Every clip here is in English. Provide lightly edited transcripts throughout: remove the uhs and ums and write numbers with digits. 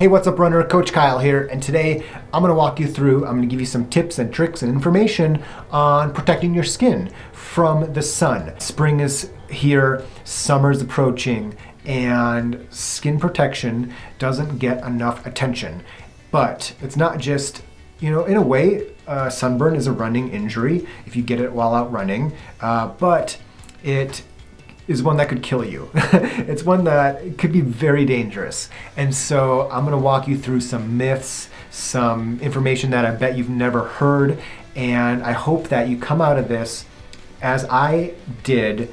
Hey, what's up, runner? Coach Kyle here, and today I'm going to give you some tips and tricks and information on protecting your skin from the sun. Spring is here, summer's approaching, and skin protection doesn't get enough attention. But it's not just, in a way, sunburn is a running injury if you get it while out running, but it is one that could kill you. It's one that could be very dangerous. And so I'm gonna walk you through some myths, some information that I bet you've never heard, and I hope that you come out of this as I did,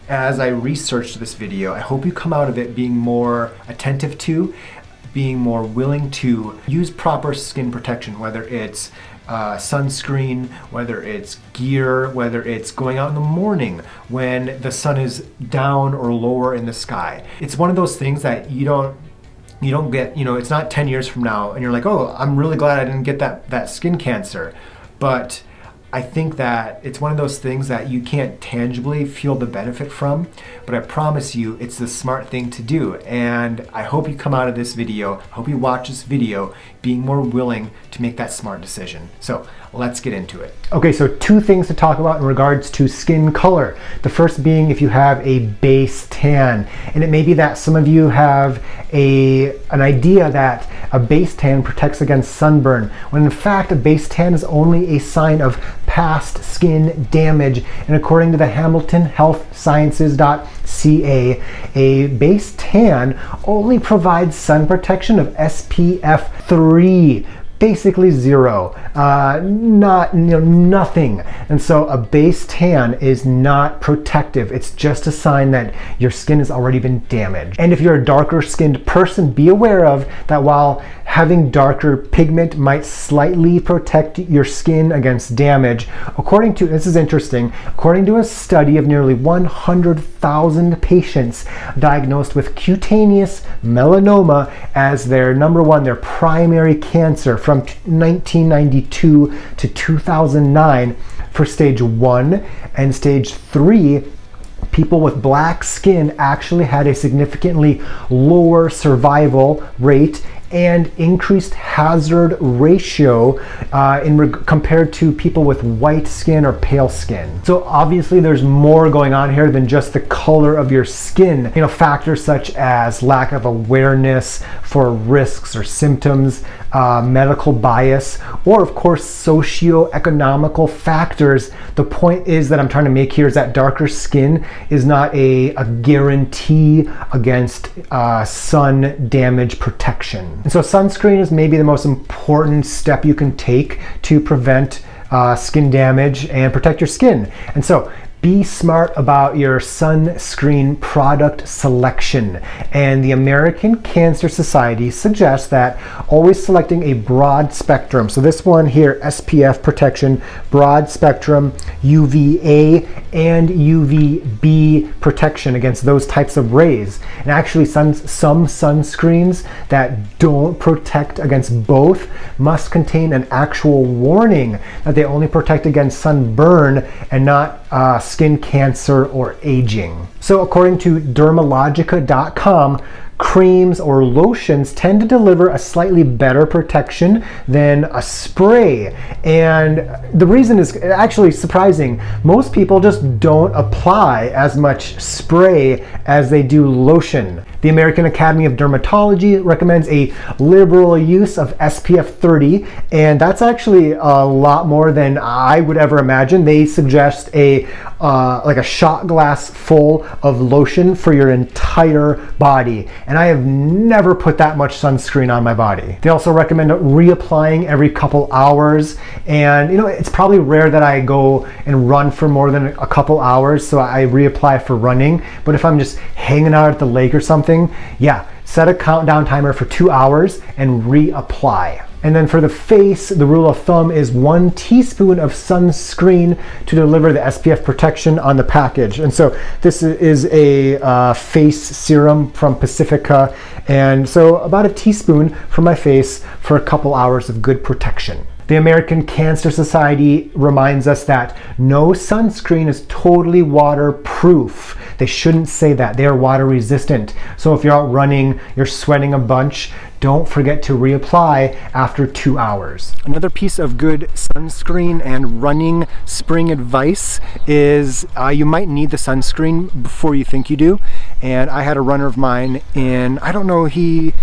as I researched this video. I hope you come out of it being more attentive to, being more willing to use proper skin protection, whether it's sunscreen, whether it's gear, whether it's going out in the morning when the sun is down or lower in the sky. It's one of those things that you don't get, it's not 10 years from now and you're like, oh, I'm really glad I didn't get that skin cancer. But I think that it's one of those things that you can't tangibly feel the benefit from, but I promise you it's the smart thing to do. And I hope you come out of this video, I hope you watch this video being more willing to make that smart decision. So let's get into it. Okay, so two things to talk about in regards to skin color. The first being if you have a base tan. And it may be that some of you have an idea that a base tan protects against sunburn, when in fact a base tan is only a sign of past skin damage. And according to the Hamilton Health Sciences.ca, a base tan only provides sun protection of SPF 3. Basically zero, nothing. And so a base tan is not protective. It's just a sign that your skin has already been damaged. And if you're a darker skinned person, be aware of that while having darker pigment might slightly protect your skin against damage, this is interesting, according to a study of nearly 100,000 patients diagnosed with cutaneous melanoma as their primary cancer from 1992 to 2009 for stage 1 and stage 3, people with black skin actually had a significantly lower survival rate and increased hazard ratio compared to people with white skin or pale skin. So obviously there's more going on here than just the color of your skin. Factors such as lack of awareness for risks or symptoms, medical bias, or of course socio-economical factors. The point is that I'm trying to make here is that darker skin is not a guarantee against sun damage protection. And so sunscreen is maybe the most important step you can take to prevent skin damage and protect your skin. And so be smart about your sunscreen product selection. And the American Cancer Society suggests that always selecting a broad spectrum. So this one here, SPF protection, broad spectrum, UVA and UVB protection against those types of rays. And actually some sunscreens that don't protect against both must contain an actual warning that they only protect against sunburn and not skin cancer or aging. So according to dermalogica.com, creams or lotions tend to deliver a slightly better protection than a spray. And the reason is actually surprising. Most people just don't apply as much spray as they do lotion. The American Academy of Dermatology recommends a liberal use of SPF 30, and that's actually a lot more than I would ever imagine. They suggest like a shot glass full of lotion for your entire body. And I have never put that much sunscreen on my body. They also recommend reapplying every couple hours. And it's probably rare that I go and run for more than a couple hours, so I reapply for running. But if I'm just hanging out at the lake or something, yeah, set a countdown timer for 2 hours and reapply. And then for the face, the rule of thumb is 1 teaspoon of sunscreen to deliver the SPF protection on the package. And so this is a face serum from Pacifica. And so about a teaspoon for my face for a couple hours of good protection. The American Cancer Society reminds us that no sunscreen is totally waterproof. They shouldn't say that. They are water resistant. So if you're out running, you're sweating a bunch, don't forget to reapply after 2 hours. Another piece of good sunscreen and running spring advice is you might need the sunscreen before you think you do. And I had a runner of mine in, I don't know, he's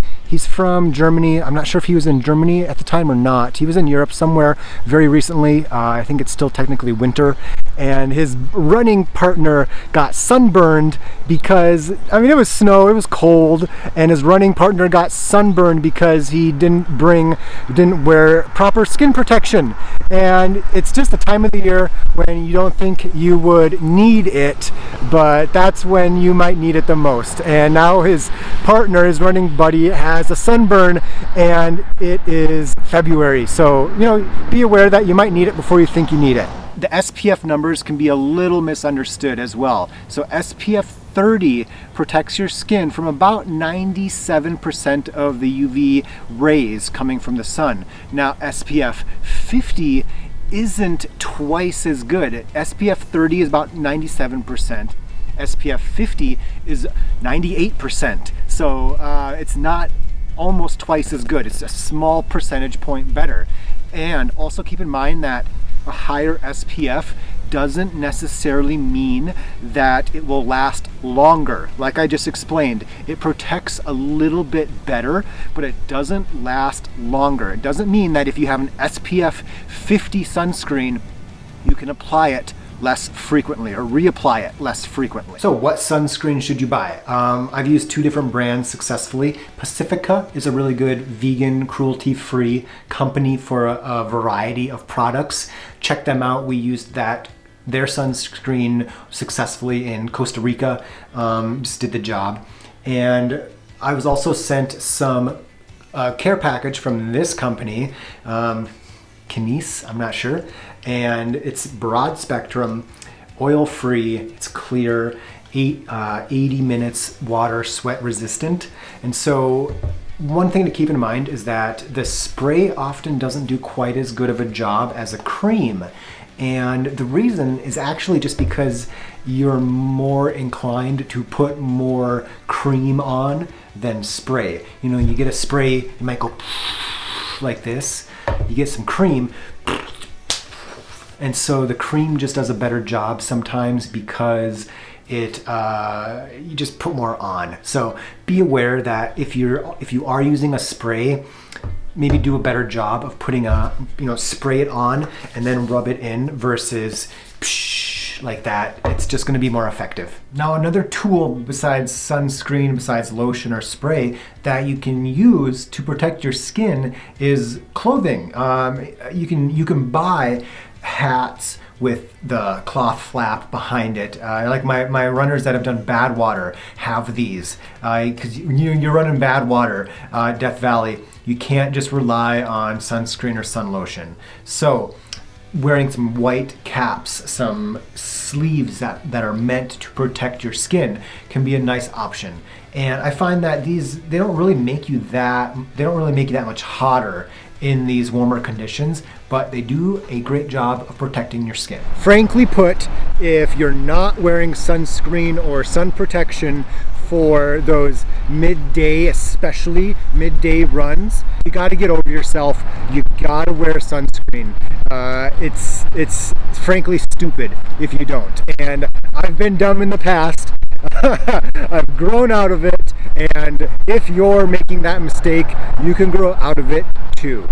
from Germany. I'm not sure if he was in Germany at the time or not. He was in Europe somewhere very recently. I think it's still technically winter. And his running partner got sunburned because, I mean, it was snow, it was cold, and his running partner got sunburned because he didn't wear proper skin protection. And it's just the time of the year when you don't think you would need it, but that's when you might need it the most. And now his partner, his running buddy, has a sunburn, and it is February. So, you know, be aware that you might need it before you think you need it. The SPF numbers can be a little misunderstood as well. So SPF 30 protects your skin from about 97% of the UV rays coming from the sun. Now SPF 50 isn't twice as good. SPF 30 is about 97%. SPF 50 is 98%. So it's not almost twice as good. It's a small percentage point better. And also keep in mind that a higher SPF doesn't necessarily mean that it will last longer. Like I just explained, it protects a little bit better, but it doesn't last longer. It doesn't mean that if you have an SPF 50 sunscreen, you can apply it less frequently or reapply it less frequently. So what sunscreen should you buy? I've used 2 different brands successfully. Pacifica is a really good vegan, cruelty-free company for a variety of products. Check them out. We used their sunscreen successfully in Costa Rica. Just did the job. And I was also sent some care package from this company, Kinese, I'm not sure, and it's broad spectrum, oil free, it's clear, 80 minutes water sweat resistant. And so one thing to keep in mind is that the spray often doesn't do quite as good of a job as a cream. And the reason is actually just because you're more inclined to put more cream on than spray. You know, you get a spray, you might go like this. You get some cream, and so the cream just does a better job sometimes because it you just put more on. So be aware that if you are using a spray, maybe do a better job of putting spray it on and then rub it in versus like that. It's just going to be more effective. Now another tool besides sunscreen, besides lotion or spray that you can use to protect your skin is clothing. You can buy hats with the cloth flap behind it. Like my runners that have done bad water have these. Because you're running bad water, Death Valley, you can't just rely on sunscreen or sun lotion. So wearing some white caps, some sleeves that are meant to protect your skin can be a nice option. And I find that they don't really make you that much hotter in these warmer conditions, but they do a great job of protecting your skin. Frankly put, if you're not wearing sunscreen or sun protection for those midday, especially midday runs, you got to get over yourself. You got to wear sunscreen. It's frankly stupid if you don't. And I've been dumb in the past. I've grown out of it. And if you're making that mistake, you can grow out of it too.